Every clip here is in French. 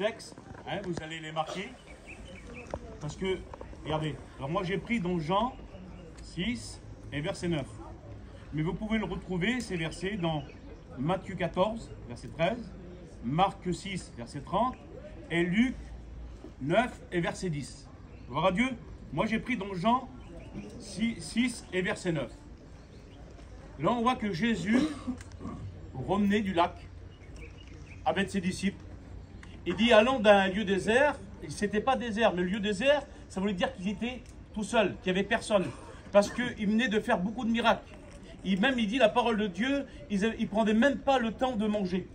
textes, hein, vous allez les marquer. Parce que, regardez, alors moi j'ai pris dans Jean 6 et verset 9. Mais vous pouvez le retrouver, ces versets, dans Matthieu 14, verset 13, Marc 6, verset 30, et Luc 9 et verset 10. Gloire à Dieu. Moi j'ai pris dans Jean 6 et verset 9. Là on voit que Jésus revenait du lac avec ses disciples. Il dit allons dans un lieu désert. C'était pas désert, mais le lieu désert, ça voulait dire qu'ils étaient tout seuls, qu'il n'y avait personne. Parce qu'ils venaient de faire beaucoup de miracles. Il dit la parole de Dieu, ils ne prenaient même pas le temps de manger.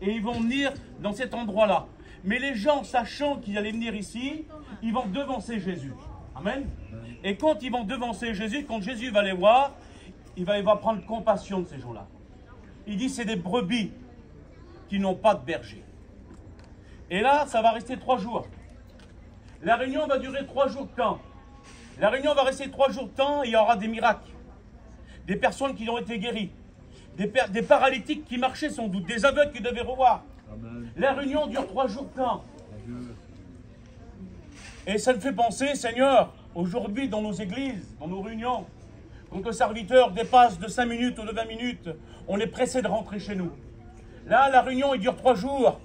Et ils vont venir dans cet endroit-là. Mais les gens, sachant qu'ils allaient venir ici, ils vont devancer Jésus. Amen. Et quand ils vont devancer Jésus, quand Jésus va les voir, il va prendre compassion de ces gens-là. Il dit c'est des brebis qui n'ont pas de berger. Et là, ça va rester 3 jours. La réunion va durer 3 jours de temps. La réunion va rester 3 jours de temps et il y aura des miracles. Des personnes qui ont été guéries. Des paralytiques qui marchaient sans doute. Des aveugles qui devaient revoir. Amen. La réunion dure 3 jours de temps. Et ça me fait penser, Seigneur, aujourd'hui dans nos églises, dans nos réunions, quand le serviteur dépasse de 5 minutes ou de 20 minutes, on est pressé de rentrer chez nous. Là, la réunion, elle dure 3 jours.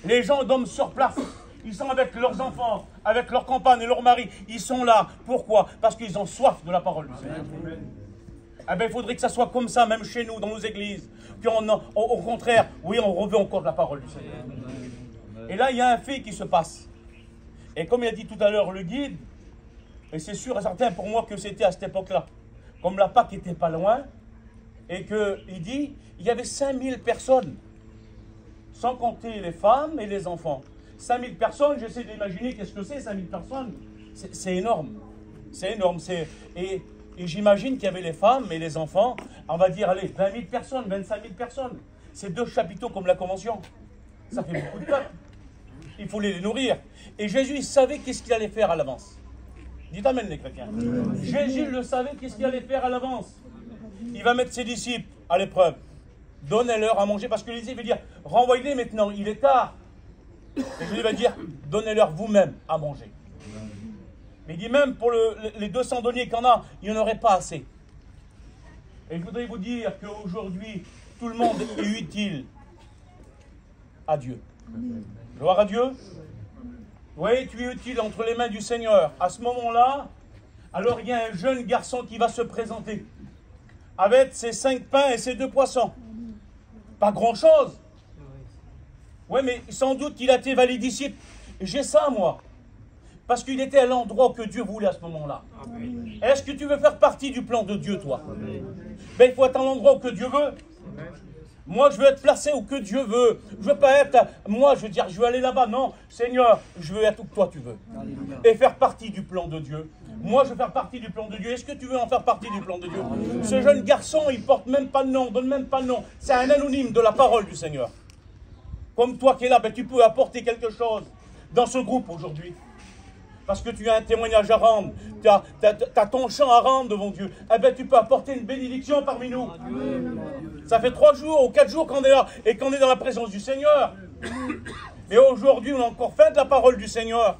Les gens dorment sur place. Ils sont avec leurs enfants, avec leurs compagnes et leurs maris. Ils sont là. Pourquoi? Parce qu'ils ont soif de la parole du Seigneur. Eh bien, il faudrait que ça soit comme ça, même chez nous, dans nos églises. Au contraire, oui, on revêt encore de la parole du Seigneur. Et là, il y a un fait qui se passe. Et comme il a dit tout à l'heure le guide, et c'est sûr et certain pour moi que c'était à cette époque-là, comme la Pâque n'était pas loin, et qu'il dit, il y avait 5000 personnes, sans compter les femmes et les enfants. 5000 personnes, j'essaie d'imaginer qu'est-ce que c'est, 5000 personnes. C'est énorme. C'est énorme. Et j'imagine qu'il y avait les femmes et les enfants, on va dire, allez, 20 000 personnes, 25 000 personnes. C'est 2 chapiteaux comme la Convention. Ça fait beaucoup de peuple. Il faut les nourrir. Et Jésus, il savait qu'est-ce qu'il allait faire à l'avance. Dites amen les chrétiens. Jésus le savait qu'est-ce qu'il allait faire à l'avance. Il va mettre ses disciples à l'épreuve. Donnez-leur à manger, parce que les disciples vont dire, renvoyez-les maintenant, il est tard. Et Jésus va dire, donnez-leur vous-même à manger. Mais il dit même pour les 200 deniers qu'il y en a, il n'y en aurait pas assez. Et je voudrais vous dire qu'aujourd'hui, tout le monde est utile à Dieu. Gloire à Dieu. Oui, tu es utile entre les mains du Seigneur. À ce moment-là, alors il y a un jeune garçon qui va se présenter avec ses 5 pains et ses 2 poissons. Pas grand-chose. Oui, mais sans doute qu'il a été valide disciple. J'ai ça, moi. Parce qu'il était à l'endroit que Dieu voulait à ce moment-là. Est-ce que tu veux faire partie du plan de Dieu, toi? Ben, il faut être à l'endroit que Dieu veut. Moi, je veux être placé où que Dieu veut. Je ne veux pas être... Moi, je veux dire, je veux aller là-bas. Non, Seigneur, je veux être où que toi tu veux. Et faire partie du plan de Dieu. Moi, je veux faire partie du plan de Dieu. Est-ce que tu veux en faire partie du plan de Dieu? Ce jeune garçon, il porte même pas de nom, donne même pas de nom. C'est un anonyme de la parole du Seigneur. Comme toi qui es là, ben, tu peux apporter quelque chose dans ce groupe aujourd'hui. Parce que tu as un témoignage à rendre, tu as ton chant à rendre devant Dieu. Eh bien, tu peux apporter une bénédiction parmi nous. Ça fait 3 jours ou 4 jours qu'on est là et qu'on est dans la présence du Seigneur. Mais aujourd'hui, on a encore fait de la parole du Seigneur.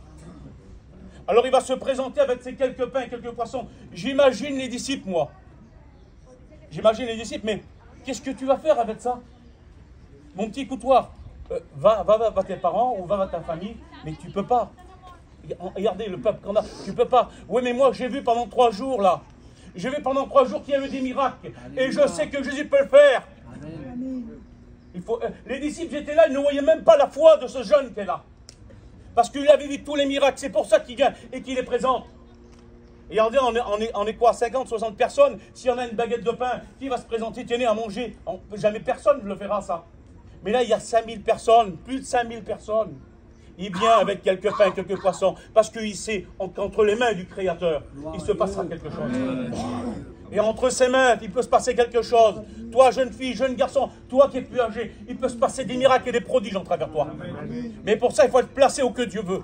Alors, il va se présenter avec ses quelques pains et quelques poissons. J'imagine les disciples, moi. J'imagine les disciples, mais qu'est-ce que tu vas faire avec ça? Mon petit coutoir, va tes parents ou va ta famille, mais tu ne peux pas. Regardez le peuple qu'on a, tu peux pas. Oui, mais moi j'ai vu pendant 3 jours là. J'ai vu pendant 3 jours qu'il y avait des miracles. Et je sais que Jésus peut le faire. Les disciples étaient là, ils ne voyaient même pas la foi de ce jeune qui est là. Parce qu'il avait vu tous les miracles. C'est pour ça qu'il vient et qu'il les présente. Et regardez, on est quoi, 50, 60 personnes. S'il y en a une baguette de pain, qui va se présenter, tenez à manger? Jamais personne ne le fera ça. Mais là, il y a 5000 personnes, plus de 5000 personnes. Il vient avec quelques pains, quelques poissons, parce qu'il sait qu'entre les mains du Créateur, il se passera quelque chose. Et entre ses mains, il peut se passer quelque chose. Toi, jeune fille, jeune garçon, toi qui es plus âgé, il peut se passer des miracles et des prodiges en travers toi. Mais pour ça, il faut être placé où que Dieu veut.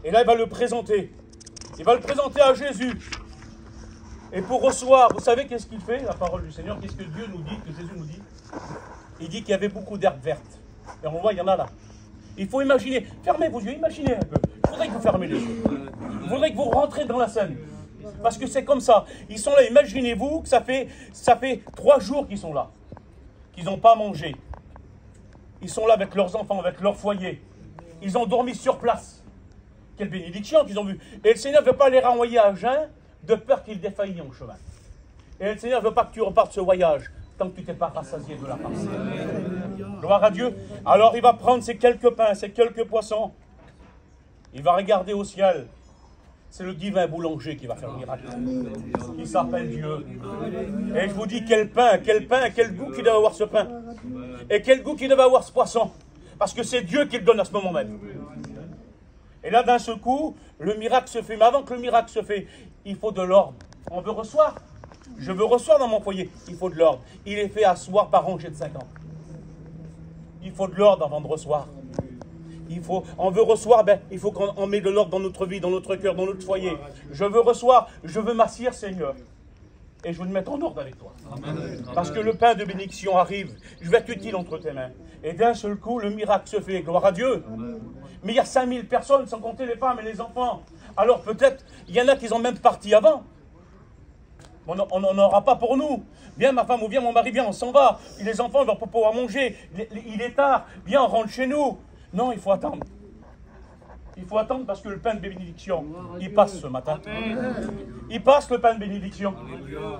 Et là, il va le présenter. Il va le présenter à Jésus. Et pour recevoir, vous savez qu'est-ce qu'il fait, la parole du Seigneur? Qu'est-ce que Dieu nous dit, que Jésus nous dit? Il dit qu'il y avait beaucoup d'herbes vertes. Et on voit, il y en a là. Il faut imaginer. Fermez vos yeux, imaginez un peu. Je voudrais que vous fermez les yeux. Je voudrais que vous rentrez dans la scène. Parce que c'est comme ça. Ils sont là, imaginez-vous que ça fait 3 jours qu'ils sont là. Qu'ils n'ont pas mangé. Ils sont là avec leurs enfants, avec leur foyer. Ils ont dormi sur place. Quelle bénédiction qu'ils ont vue. Et le Seigneur ne veut pas les renvoyer à jeun de peur qu'ils défaillissent en chemin. Et le Seigneur ne veut pas que tu repartes ce voyage tant que tu t'es pas rassasié de la partie. Gloire à Dieu. Alors il va prendre ces quelques pains, ces quelques poissons. Il va regarder au ciel. C'est le divin boulanger qui va faire le miracle. Il s'appelle Dieu. Et je vous dis, quel pain, quel goût qu'il devait avoir ce pain. Et quel goût qu'il devait avoir ce poisson. Parce que c'est Dieu qui le donne à ce moment même. Et là, d'un seul coup, le miracle se fait. Mais avant que le miracle se fait, il faut de l'ordre. On veut recevoir. Je veux recevoir dans mon foyer. Il faut de l'ordre. Il est fait asseoir par rangée de 50. Il faut de l'ordre avant de recevoir. On veut recevoir, il faut qu'on mette de l'ordre dans notre vie, dans notre cœur, dans notre foyer. Je veux recevoir, je veux m'assire, Seigneur. Et je veux me mettre en ordre avec toi. Parce que le pain de bénédiction arrive. Je vais être utile entre tes mains. Et d'un seul coup, le miracle se fait. Gloire à Dieu. Mais il y a 5000 personnes, sans compter les femmes et les enfants. Alors peut-être, il y en a qui sont même partis avant. On n'en aura pas pour nous. Viens ma femme ou viens mon mari, viens, on s'en va. Les enfants ne vont pas pouvoir manger. Il est tard. Viens, on rentre chez nous. Non, il faut attendre. Il faut attendre parce que le pain de bénédiction, il passe ce matin. Il passe le pain de bénédiction.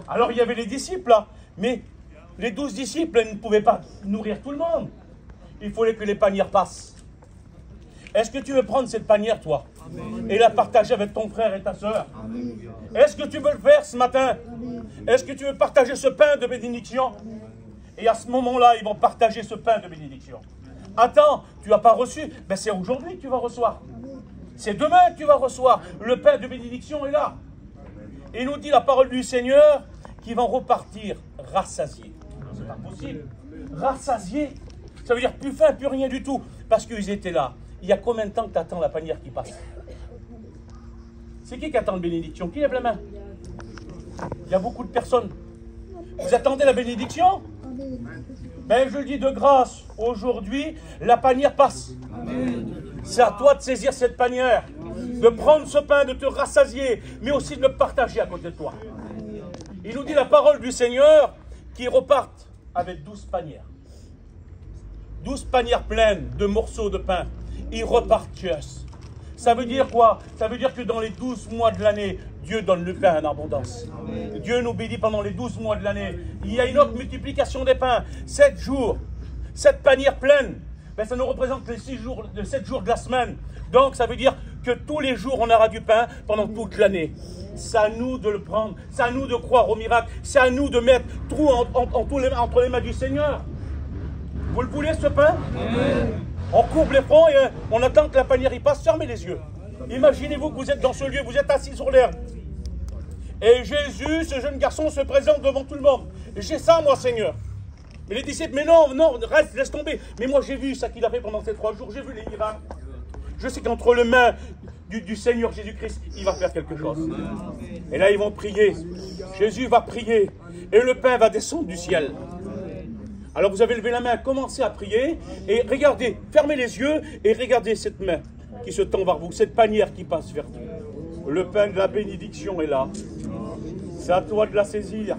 Alors il y avait les disciples là, mais les 12 disciples ne pouvaient pas nourrir tout le monde. Il fallait que les panières passent. Est-ce que tu veux prendre cette panière, toi, et la partager avec ton frère et ta soeur? Est-ce que tu veux le faire ce matin? Est-ce que tu veux partager ce pain de bénédiction? Et à ce moment-là, ils vont partager ce pain de bénédiction. Attends, tu n'as pas reçu? Ben c'est aujourd'hui que tu vas recevoir. C'est demain que tu vas recevoir. Le pain de bénédiction est là. Et il nous dit la parole du Seigneur qu'ils vont repartir rassasiés. C'est pas possible. Rassasiés, ça veut dire plus faim, plus rien du tout. Parce qu'ils étaient là. Il y a combien de temps que tu attends la panière qui passe? C'est qui attend la bénédiction? Qui lève la main? Il y a beaucoup de personnes. Vous attendez la bénédiction? Ben, je le dis de grâce, aujourd'hui, la panière passe. C'est à toi de saisir cette panière, de prendre ce pain, de te rassasier, mais aussi de le partager à côté de toi. Il nous dit la parole du Seigneur qu'ils repartent avec 12 panières. 12 panières pleines de morceaux de pain. Ils repartent juste. Ça veut dire quoi? Ça veut dire que dans les 12 mois de l'année, Dieu donne le pain en abondance. Dieu nous bénit pendant les 12 mois de l'année. Il y a une autre multiplication des pains. 7 jours. 7 panières pleines. Ben, ça nous représente les 7 jours de la semaine. Donc ça veut dire que tous les jours, on aura du pain pendant toute l'année. C'est à nous de le prendre. C'est à nous de croire au miracle. C'est à nous de mettre tout entre les mains du Seigneur. Vous le voulez, ce pain? On courbe les fronts et on attend que la panière y passe. Fermez les yeux. Imaginez-vous que vous êtes dans ce lieu, vous êtes assis sur l'herbe. Et Jésus, ce jeune garçon, se présente devant tout le monde. J'ai ça, moi, Seigneur. Mais les disciples, mais non, reste, laisse tomber. Mais moi, j'ai vu ça qu'il a fait pendant ces 3 jours. J'ai vu les miracles. Je sais qu'entre les mains du Seigneur Jésus-Christ, il va faire quelque chose. Et là, ils vont prier. Jésus va prier. Et le pain va descendre du ciel. Alors vous avez levé la main, commencez à prier. Et regardez, fermez les yeux et regardez cette main qui se tend vers vous, cette panière qui passe vers vous. Le pain de la bénédiction est là. C'est à toi de la saisir.